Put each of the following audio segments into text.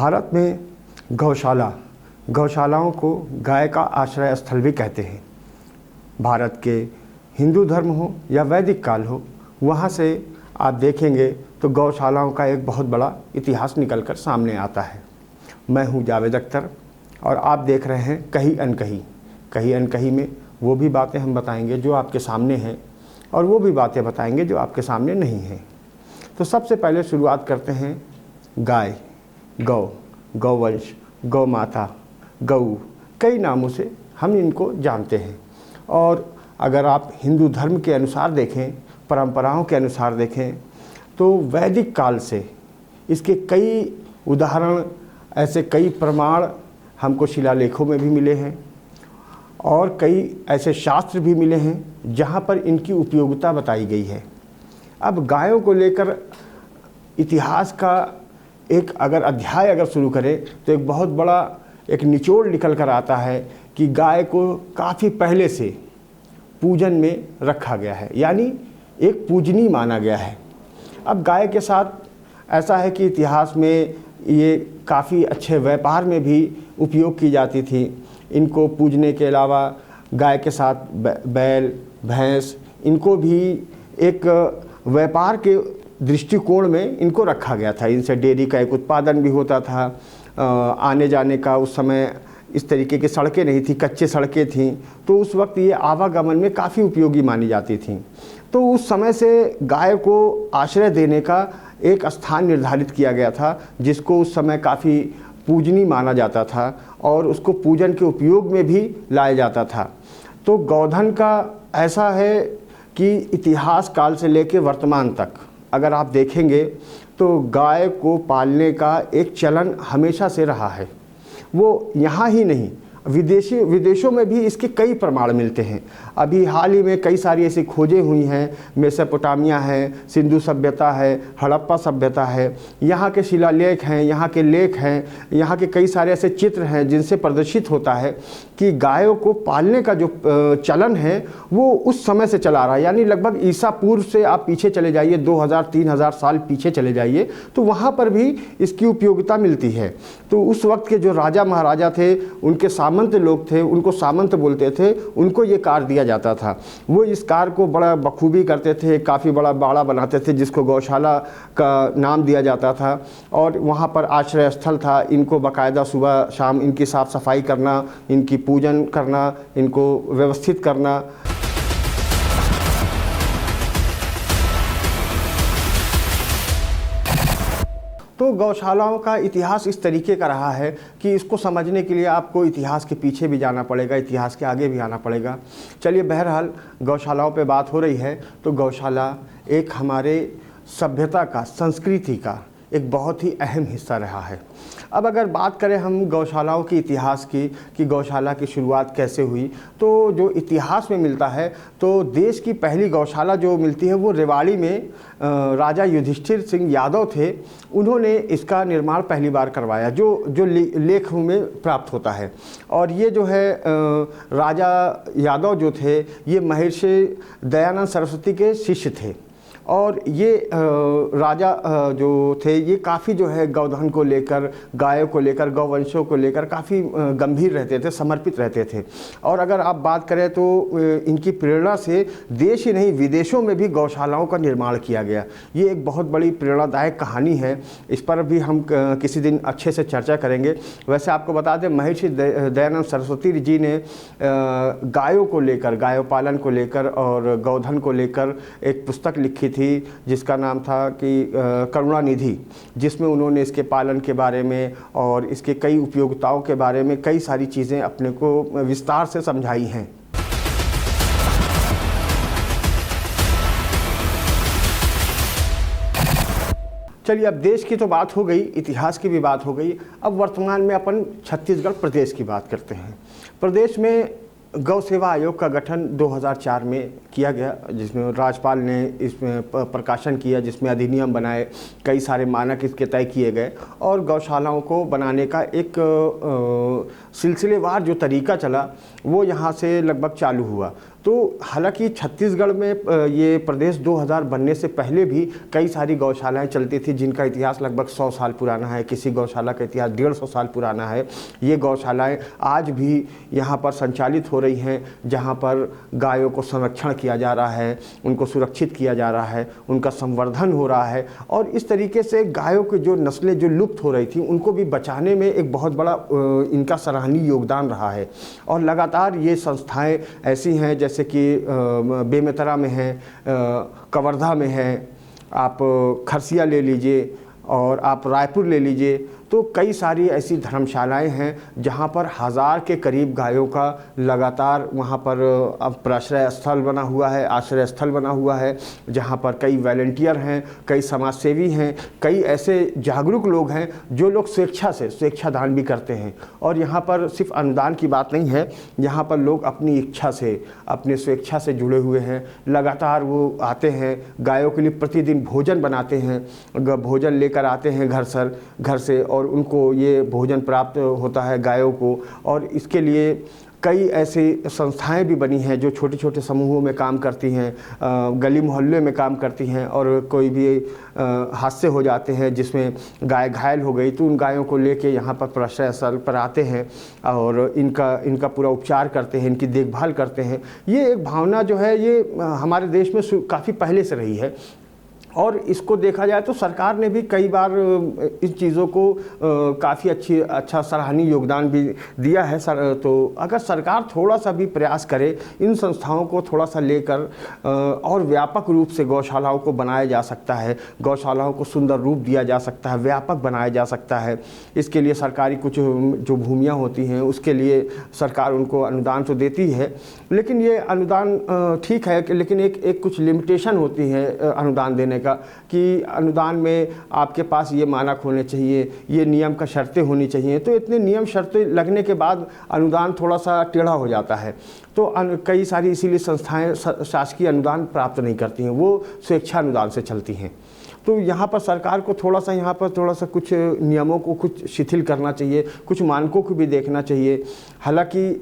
भारत में गौशालाओं को गाय का आश्रय स्थल भी कहते हैं। भारत के हिंदू धर्म हो या वैदिक काल हो, वहाँ से आप देखेंगे तो गौशालाओं का एक बहुत बड़ा इतिहास निकलकर सामने आता है। मैं हूँ जावेद अख्तर और आप देख रहे हैं कहीं अनकही में वो भी बातें हम बताएंगे जो आपके सामने हैं और वो भी बातें बताएंगे जो आपके सामने नहीं हैं। तो सबसे पहले शुरुआत करते हैं गाय, गौवंश, गौ माता, गऊ, कई नामों से हम इनको जानते हैं। और अगर आप हिंदू धर्म के अनुसार देखें, परंपराओं के अनुसार देखें, तो वैदिक काल से इसके कई उदाहरण, ऐसे कई प्रमाण हमको शिलालेखों में भी मिले हैं और कई ऐसे शास्त्र भी मिले हैं जहाँ पर इनकी उपयोगिता बताई गई है। अब गायों को लेकर इतिहास का एक अध्याय शुरू करें तो एक बहुत बड़ा एक निचोड़ निकल कर आता है कि गाय को काफ़ी पहले से पूजन में रखा गया है, यानी एक पूजनीय माना गया है। अब गाय के साथ ऐसा है कि इतिहास में ये काफ़ी अच्छे व्यापार में भी उपयोग की जाती थी। इनको पूजने के अलावा गाय के साथ बैल, भैंस, इनको भी एक व्यापार के दृष्टिकोण में इनको रखा गया था। इनसे डेयरी का एक उत्पादन भी होता था। आने जाने का उस समय इस तरीके की सड़कें नहीं थी, कच्चे सड़कें थीं, तो उस वक्त ये आवागमन में काफ़ी उपयोगी मानी जाती थीं। तो उस समय से गाय को आश्रय देने का एक स्थान निर्धारित किया गया था जिसको उस समय काफ़ी पूजनीय माना जाता था और उसको पूजन के उपयोग में भी लाया जाता था। तो गौधन का ऐसा है कि इतिहास काल से लेकर वर्तमान तक अगर आप देखेंगे तो गाय को पालने का एक चलन हमेशा से रहा है। वो यहाँ ही नहीं, विदेशों में भी इसके कई प्रमाण मिलते हैं। अभी हाल ही में कई सारी ऐसी खोजें हुई हैं। मेसोपोटामिया है, सिंधु सभ्यता है, हड़प्पा सभ्यता है, यहाँ के शिलालेख हैं, यहाँ के लेख हैं, यहाँ के कई सारे ऐसे चित्र हैं जिनसे प्रदर्शित होता है कि गायों को पालने का जो चलन है वो उस समय से चला रहा है। यानी लगभग ईसा पूर्व से आप पीछे चले जाइए, 2000-3000 साल पीछे चले जाइए, तो वहाँ पर भी इसकी उपयोगिता मिलती है। तो उस वक्त के जो राजा महाराजा थे, उनके सामंत लोग थे, उनको सामंत बोलते थे, उनको ये कार्य दिया जाता था। वो इस कार्य को बड़ा बखूबी करते थे, काफ़ी बड़ा बाड़ा बनाते थे जिसको गौशाला का नाम दिया जाता था और वहाँ पर आश्रय स्थल था। इनको बाकायदा सुबह शाम इनकी साफ़ सफाई करना, इनकी पूजन करना, इनको व्यवस्थित करना। तो गौशालाओं का इतिहास इस तरीके का रहा है कि इसको समझने के लिए आपको इतिहास के पीछे भी जाना पड़ेगा, इतिहास के आगे भी आना पड़ेगा। चलिए, बहरहाल गौशालाओं पे बात हो रही है तो गौशाला एक हमारे सभ्यता का, संस्कृति का एक बहुत ही अहम हिस्सा रहा है। अब अगर बात करें हम गौशालाओं के इतिहास की कि गौशाला की शुरुआत कैसे हुई, तो जो इतिहास में मिलता है तो देश की पहली गौशाला जो मिलती है वो रेवाड़ी में राजा युधिष्ठिर सिंह यादव थे। उन्होंने इसका निर्माण पहली बार करवाया, जो लेख में प्राप्त होता है। और ये जो है राजा यादव जो थे ये महर्षि दयानंद सरस्वती के शिष्य थे और ये राजा जो थे ये काफ़ी जो है गौधन को लेकर, गायों को लेकर, गौवंशों को लेकर काफ़ी गंभीर रहते थे, समर्पित रहते थे। और अगर आप बात करें तो इनकी प्रेरणा से देश ही नहीं विदेशों में भी गौशालाओं का निर्माण किया गया। ये एक बहुत बड़ी प्रेरणादायक कहानी है, इस पर भी हम किसी दिन अच्छे से चर्चा करेंगे। वैसे आपको बता दें, महर्षि दयानंद सरस्वती जी ने गायों को लेकर, गायों पालन को लेकर और गौधन को लेकर एक पुस्तक लिखी थी जिसका नाम था कि करुणानिधि, जिसमें उन्होंने इसके पालन के बारे में और इसके कई उपयोगिताओं के बारे में कई सारी चीज़ें अपने को विस्तार से समझाई हैं। चलिए, अब देश की तो बात हो गई, इतिहास की भी बात हो गई। अब वर्तमान में अपन छत्तीसगढ़ प्रदेश की बात करते हैं। प्रदेश में गौ सेवा आयोग का गठन 2004 में किया गया, जिसमें राज्यपाल ने इसमें प्रकाशन किया, जिसमें अधिनियम बनाए, कई सारे मानक इसके तय किए गए और गौशालाओं को बनाने का एक सिलसिलेवार जो तरीका चला वो यहाँ से लगभग चालू हुआ। तो हालांकि छत्तीसगढ़ में ये प्रदेश 2000 बनने से पहले भी कई सारी गौशालाएं चलती थी, जिनका इतिहास लगभग 100 साल पुराना है। किसी गौशाला का इतिहास 150 साल पुराना है। ये गौशालाएं आज भी यहाँ पर संचालित हो रही हैं, जहाँ पर गायों को संरक्षण किया जा रहा है, उनको सुरक्षित किया जा रहा है, उनका संवर्धन हो रहा है, और इस तरीके से गायों की जो नस्लें जो लुप्त हो रही थी उनको भी बचाने में एक बहुत बड़ा इनका सराहनीय योगदान रहा है। और लगातार ये संस्थाएं ऐसी हैं जैसे कि बेमेतरा में है, कवर्धा में है, आप खरसिया ले लीजिए और आप रायपुर ले लीजिए, तो कई सारी ऐसी धर्मशालाएं हैं जहां पर 1000 के करीब गायों का लगातार वहां पर प्रश्रय स्थल बना हुआ है, आश्रय स्थल बना हुआ है, जहां पर कई वॉलंटियर हैं, कई समाजसेवी हैं, कई ऐसे जागरूक लोग हैं जो लोग स्वेच्छा दान भी करते हैं। और यहाँ पर सिर्फ अनुदान की बात नहीं है, यहाँ पर लोग अपनी इच्छा से, अपने स्वेच्छा से जुड़े हुए हैं। लगातार वो आते हैं, गायों के लिए प्रतिदिन भोजन बनाते हैं, भोजन लेकर आते हैं घर से, और उनको ये भोजन प्राप्त होता है गायों को। और इसके लिए कई ऐसी संस्थाएं भी बनी हैं जो छोटे छोटे समूहों में काम करती हैं, गली मोहल्ले में काम करती हैं, और कोई भी हादसे हो जाते हैं जिसमें गाय घायल हो गई तो उन गायों को लेके यहाँ पर प्रश्रय स्थल पर आते हैं और इनका पूरा उपचार करते हैं, इनकी देखभाल करते हैं। ये एक भावना जो है ये हमारे देश में काफ़ी पहले से रही है, और इसको देखा जाए तो सरकार ने भी कई बार इन चीज़ों को काफ़ी अच्छा सराहनीय योगदान भी दिया है। तो अगर सरकार थोड़ा सा भी प्रयास करे, इन संस्थाओं को थोड़ा सा लेकर और व्यापक रूप से गौशालाओं को बनाया जा सकता है, गौशालाओं को सुंदर रूप दिया जा सकता है, व्यापक बनाया जा सकता है। इसके लिए सरकारी कुछ जो भूमियाँ होती हैं उसके लिए सरकार उनको अनुदान तो देती है, लेकिन ये अनुदान ठीक है, लेकिन एक कुछ लिमिटेशन होती है अनुदान देने का, कि अनुदान में आपके पास ये मानक होने चाहिए, ये नियम का शर्तें होनी चाहिए। तो इतने नियम शर्तें लगने के बाद अनुदान थोड़ा सा टेढ़ा हो जाता है। तो कई सारी इसीलिए संस्थाएं शासकीय अनुदान प्राप्त नहीं करती हैं, वो स्वेच्छा अनुदान से चलती हैं। तो यहाँ पर सरकार को थोड़ा सा कुछ नियमों को कुछ शिथिल करना चाहिए, कुछ मानकों को भी देखना चाहिए। हालांकि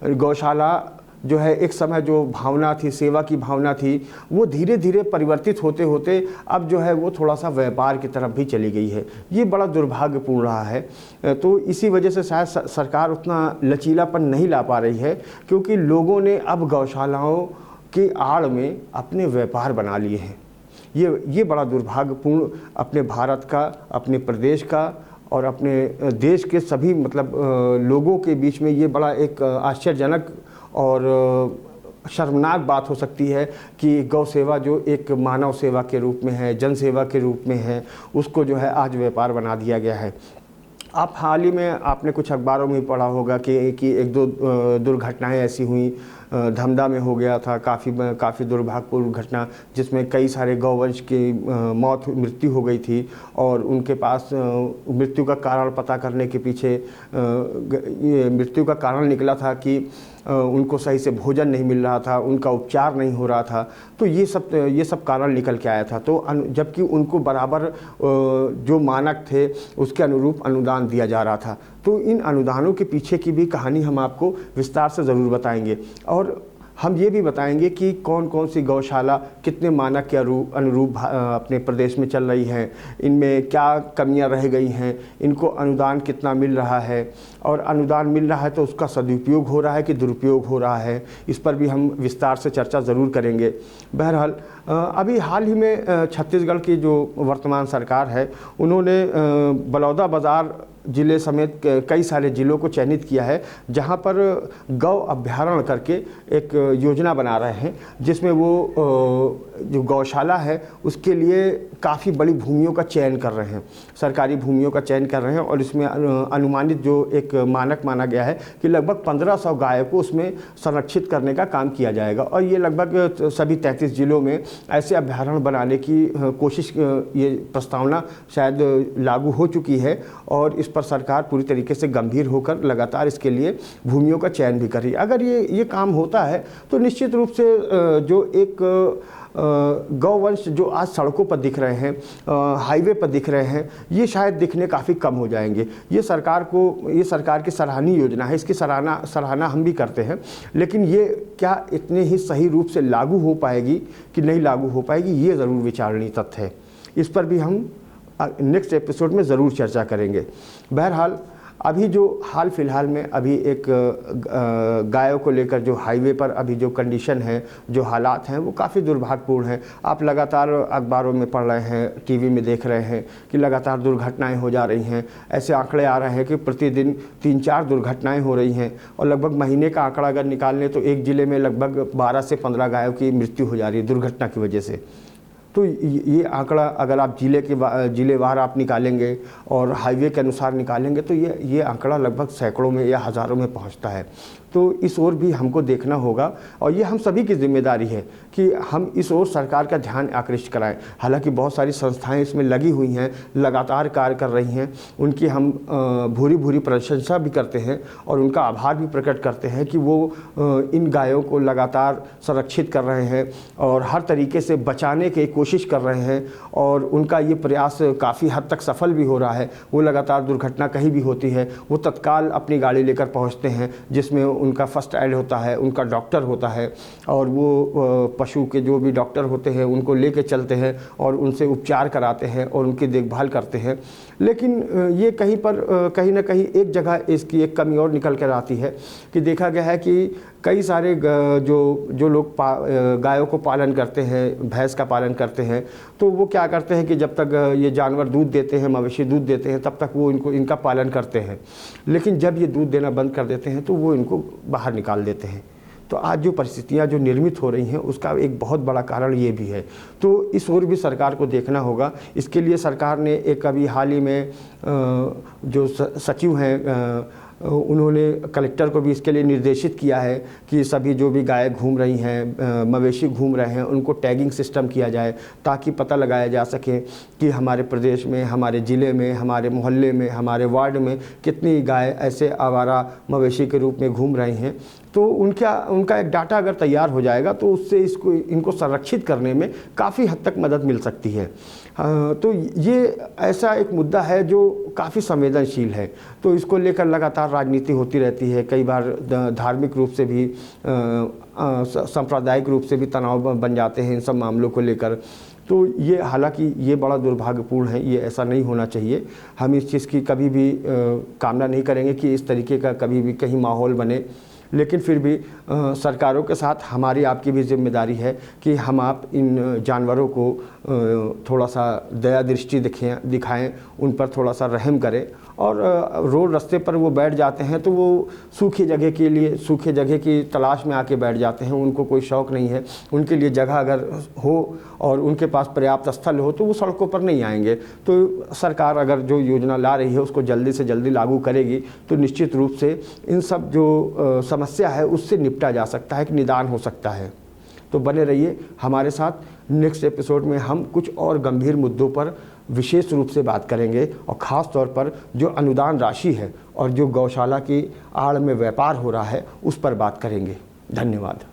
गौशाला जो है एक समय जो भावना थी, सेवा की भावना थी, वो धीरे धीरे परिवर्तित होते होते अब जो है वो थोड़ा सा व्यापार की तरफ भी चली गई है। ये बड़ा दुर्भाग्यपूर्ण रहा है। तो इसी वजह से शायद सरकार उतना लचीलापन नहीं ला पा रही है, क्योंकि लोगों ने अब गौशालाओं की आड़ में अपने व्यापार बना लिए हैं। ये बड़ा दुर्भाग्यपूर्ण अपने भारत का, अपने प्रदेश का और अपने देश के सभी लोगों के बीच में ये बड़ा एक आश्चर्यजनक और शर्मनाक बात हो सकती है कि गौ सेवा जो एक मानव सेवा के रूप में है, जन सेवा के रूप में है, उसको जो है आज व्यापार बना दिया गया है। आप हाल ही में आपने कुछ अखबारों में पढ़ा होगा कि एक दो दुर्घटनाएं ऐसी हुई, धमदा में हो गया था काफ़ी दुर्भाग्यपूर्ण घटना, जिसमें कई सारे गौवंश की मृत्यु हो गई थी, और उनके पास मृत्यु का कारण पता करने के पीछे ये मृत्यु का कारण निकला था कि उनको सही से भोजन नहीं मिल रहा था, उनका उपचार नहीं हो रहा था। तो ये सब कारण निकल के आया था। तो जबकि उनको बराबर जो मानक थे उसके अनुरूप अनुदान दिया जा रहा था। तो इन अनुदानों के पीछे की भी कहानी हम आपको विस्तार से ज़रूर बताएंगे, और हम ये भी बताएंगे कि कौन कौन सी गौशाला कितने मानक के अनुरूप अपने प्रदेश में चल रही हैं, इनमें क्या कमियां रह गई हैं, इनको अनुदान कितना मिल रहा है, और अनुदान मिल रहा है तो उसका सदुपयोग हो रहा है कि दुरुपयोग हो रहा है, इस पर भी हम विस्तार से चर्चा ज़रूर करेंगे। बहरहाल अभी हाल ही में छत्तीसगढ़ की जो वर्तमान सरकार है, उन्होंने बलौदाबाजार ज़िले समेत कई सारे ज़िलों को चयनित किया है, जहां पर गौ अभ्यारण्य करके एक योजना बना रहे हैं, जिसमें वो जो गौशाला है उसके लिए काफ़ी बड़ी भूमियों का चयन कर रहे हैं, सरकारी भूमियों का चयन कर रहे हैं। और इसमें अनुमानित जो एक मानक माना गया है कि लगभग 1500 गायों को उसमें संरक्षित करने का काम किया जाएगा, और ये लगभग सभी 33 ज़िलों में ऐसे अभ्यारण्य बनाने की कोशिश, ये प्रस्तावना शायद लागू हो चुकी है, और इस पर सरकार पूरी तरीके से गंभीर होकर लगातार इसके लिए भूमियों का चयन भी कर रही है। अगर ये काम होता है तो निश्चित रूप से जो एक गौवंश जो आज सड़कों पर दिख रहे हैं, हाईवे पर दिख रहे हैं, ये शायद दिखने काफ़ी कम हो जाएंगे। ये सरकार की सराहनीय योजना है, इसकी सराहना हम भी करते हैं, लेकिन ये क्या इतने ही सही रूप से लागू हो पाएगी कि नहीं लागू हो पाएगी, ये ज़रूर विचारणीय तथ्य है। इस पर भी हम नेक्स्ट एपिसोड में ज़रूर चर्चा करेंगे। बहरहाल अभी जो हाल फिलहाल में अभी एक गायों को लेकर जो हाईवे पर अभी जो कंडीशन है, जो हालात हैं, वो काफ़ी दुर्भाग्यपूर्ण हैं। आप लगातार अखबारों में पढ़ रहे हैं, टीवी में देख रहे हैं कि लगातार दुर्घटनाएं हो जा रही हैं। ऐसे आंकड़े आ रहे हैं कि प्रतिदिन 3-4 दुर्घटनाएं हो रही हैं और लगभग महीने का आंकड़ा अगर निकाल लें तो एक ज़िले में लगभग 12 से 15 गायों की मृत्यु हो जा रही है दुर्घटना की वजह से। तो ये आंकड़ा अगर आप जिलेवार आप निकालेंगे और हाईवे के अनुसार निकालेंगे तो ये आंकड़ा लगभग सैकड़ों में या हज़ारों में पहुंचता है। तो इस ओर भी हमको देखना होगा और ये हम सभी की जिम्मेदारी है कि हम इस ओर सरकार का ध्यान आकृष्ट कराएं। हालांकि बहुत सारी संस्थाएं इसमें लगी हुई हैं, लगातार कार्य कर रही हैं, उनकी हम भूरी भूरी प्रशंसा भी करते हैं और उनका आभार भी प्रकट करते हैं कि वो इन गायों को लगातार संरक्षित कर रहे हैं और हर तरीके से बचाने की कोशिश कर रहे हैं और उनका ये प्रयास काफ़ी हद तक सफल भी हो रहा है। वो लगातार दुर्घटना कहीं भी होती है वो तत्काल अपनी गाड़ी लेकर पहुँचते हैं, जिसमें उनका फर्स्ट एड होता है, उनका डॉक्टर होता है और वो पशु के जो भी डॉक्टर होते हैं उनको लेके चलते हैं और उनसे उपचार कराते हैं और उनकी देखभाल करते हैं। लेकिन ये कहीं ना कहीं एक जगह इसकी एक कमी और निकल कर आती है कि देखा गया है कि कई सारे जो लोग गायों को पालन करते हैं, भैंस का पालन करते हैं, तो वो क्या करते हैं कि जब तक ये जानवर दूध देते हैं, मवेशी दूध देते हैं, तब तक वो इनका पालन करते हैं। लेकिन जब ये दूध देना बंद कर देते हैं तो वो इनको बाहर निकाल देते हैं। तो आज जो परिस्थितियाँ जो निर्मित हो रही हैं उसका एक बहुत बड़ा कारण ये भी है। तो इस ओर भी सरकार को देखना होगा। इसके लिए सरकार ने एक अभी हाल ही में जो सचिव हैं उन्होंने कलेक्टर को भी इसके लिए निर्देशित किया है कि सभी जो भी गाय घूम रही हैं, मवेशी घूम रहे हैं, उनको टैगिंग सिस्टम किया जाए ताकि पता लगाया जा सके कि हमारे प्रदेश में, हमारे ज़िले में, हमारे मोहल्ले में, हमारे वार्ड में कितनी गाय ऐसे आवारा मवेशी के रूप में घूम रही हैं। तो उनका एक डाटा अगर तैयार हो जाएगा तो उससे इनको संरक्षित करने में काफ़ी हद तक मदद मिल सकती है। तो ये ऐसा एक मुद्दा है जो काफ़ी संवेदनशील है। तो इसको लेकर लगातार राजनीति होती रहती है। कई बार धार्मिक रूप से भी, सांप्रदायिक रूप से भी तनाव बन जाते हैं इन सब मामलों को लेकर। तो ये हालांकि ये बड़ा दुर्भाग्यपूर्ण है, ये ऐसा नहीं होना चाहिए। हम इस चीज़ की कभी भी कामना नहीं करेंगे कि इस तरीके का कभी भी कहीं माहौल बने। लेकिन फिर भी सरकारों के साथ हमारी आपकी भी जिम्मेदारी है कि हम आप इन जानवरों को थोड़ा सा दया दृष्टि दिखाएं, उन पर थोड़ा सा रहम करें। और रोड रास्ते पर वो बैठ जाते हैं तो वो सूखी जगह की तलाश में आके बैठ जाते हैं। उनको कोई शौक़ नहीं है। उनके लिए जगह अगर हो और उनके पास पर्याप्त स्थल हो तो वो सड़कों पर नहीं आएंगे। तो सरकार अगर जो योजना ला रही है उसको जल्दी से जल्दी लागू करेगी तो निश्चित रूप से इन सब जो समस्या है उससे निपटा जा सकता है, कि निदान हो सकता है। तो बने रहिए हमारे साथ। नेक्स्ट एपिसोड में हम कुछ और गंभीर मुद्दों पर विशेष रूप से बात करेंगे और ख़ास तौर पर जो अनुदान राशि है और जो गौशाला की आड़ में व्यापार हो रहा है उस पर बात करेंगे। धन्यवाद।